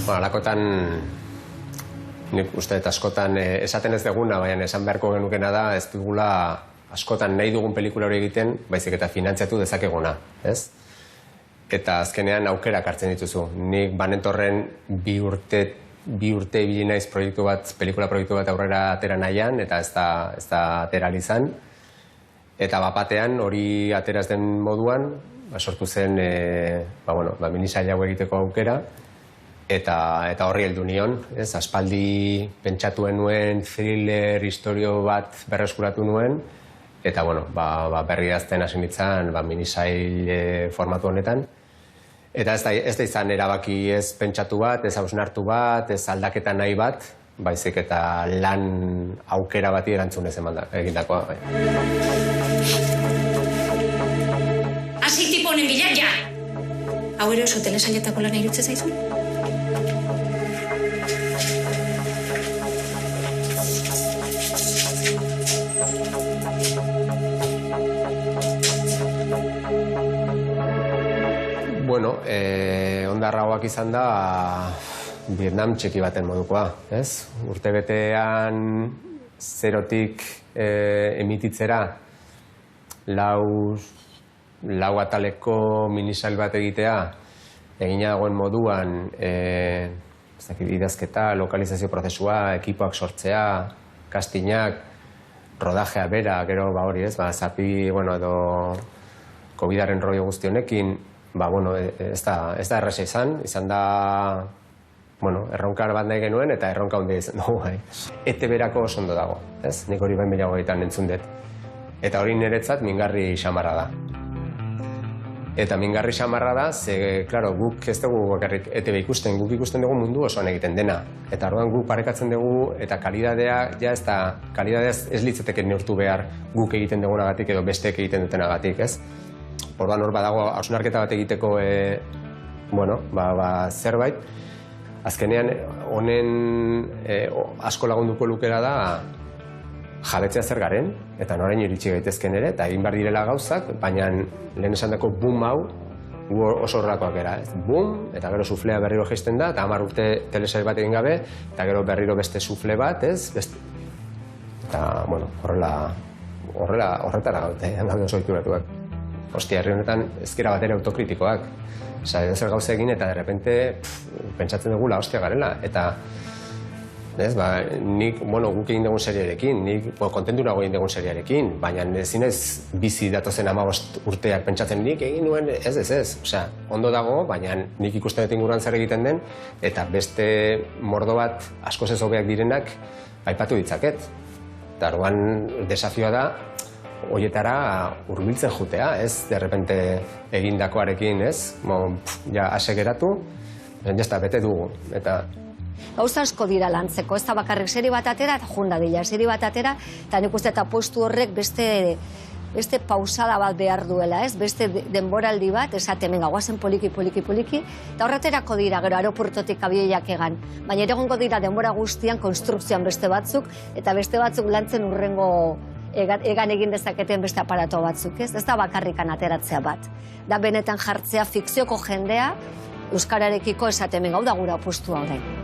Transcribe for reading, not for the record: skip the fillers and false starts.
Alakotan, nik uste eta askotan esaten ez deguna, baina esan beharko genukena da, ez dugula askotan nahi dugun pelikula hori egiten, baizik eta finantziatu dezakeguna, ez? Eta azkenean aukerak hartzen dituzu. Nik banentorren bi urte ibili naiz pelikula proiektu bat aurrera atera nahian, eta ez da atera izan. Eta bapatean hori ateraz den moduan, sortu zen minisail hau egiteko aukera, eta horri heldu nion, aspaldi pentsatuen nuen, thriller, historio bat berreskuratu nuen, eta berri azten hasi nintzen minisail formatu honetan. Eta ez da izan erabaki ez pentsatu bat, ez hausnartu bat, ez aldaketa nahi bat, baizik eta lan aukera bati erantzunez egindakoa. Hasi tipo honen bilak, ja! Hau ere oso telesailetako lan irutze zaizun? Ondarragoak izan da Vietnam txiki baten modukoa, ez? Urtebetean zerotik emititzera lau ataleko minisail bat egitea, egina dagoen moduan idazketa, lokalizazio prozesua, ekipoak sortzea, castingak, rodajea bera, gero hori ez, zapi, edo COVID-aren rollo guzti honekin, ez da erresa izan da erronkar bat nahi genuen eta erronka handia izan dugu. ETB-erako oso ondo dago, ez? Nik hori 2008an entzun dut. Eta hori niretzat mingarri xamarra da. Eta mingarri xamarra da, ze, klaro, guk ez dugu bakarrik ETB ikusten, guk ikusten dugu mundu osoan egiten dena. Eta orduan guk parekatzen dugu eta kalidadea ez litzateke neurtu behar guk egiten dugunagatik edo besteek egiten dutenagatik, ez? Orduan hor badago hausnarketa bat egiteko zerbait. Azkenean honen asko lagunduko lukera da jabetzea zer garen, eta noraino iritsi gaitezken ere, eta egin behar direla gauzak, baina lehen esan dako boom hau oso horrelakoak era. Boom, eta gero suflea berriro jaisten da, eta 10 urte telesail bat egin gabe, eta gero berriro beste sufle bat, ez? Eta, horretara gaude oso ituratuak. Ostia, herri honetan ezkera bat ere autokritikoak. Edo zer gauza egin eta derrepente pentsatzen dugula ostia garela. Eta nik guk egin dugun seriarekin, nik kontentu nago egin dugun seriarekin, baina ezin ez bizi datozen 15 urteak pentsatzen nik egin nuen ez. Ondo dago, baina nik ikusten dut inguruan zer egiten den, eta beste mordo bat askoz ez hobeak direnak aipatu ditzaket. Eta orduan desafioa da horietara hurbiltzen jutea, ez? Derrepente egindakoarekin, ez? Ase geratu, jazta, bete dugu. Gauza asko dira lantzeko, ez da bakarrik seri bat atera, eta junda dira, seri bat atera, eta nik uste eta postu horrek beste pausada bat behar duela, ez? Beste denboraldi bat, esate, menga, guazen poliki, eta horreterako dira, gero aeroportotik abioiak egan. Baina ere egongo dira denbora guztian konstrukzioan beste batzuk, eta beste batzuk lantzen urrengo egan egin dezaketen beste aparato batzuk, ez? Ez da bakarrikan ateratzea bat. Da benetan jartzea fikzioko jendea, euskararekiko esate, menga, hau da gura postua orain.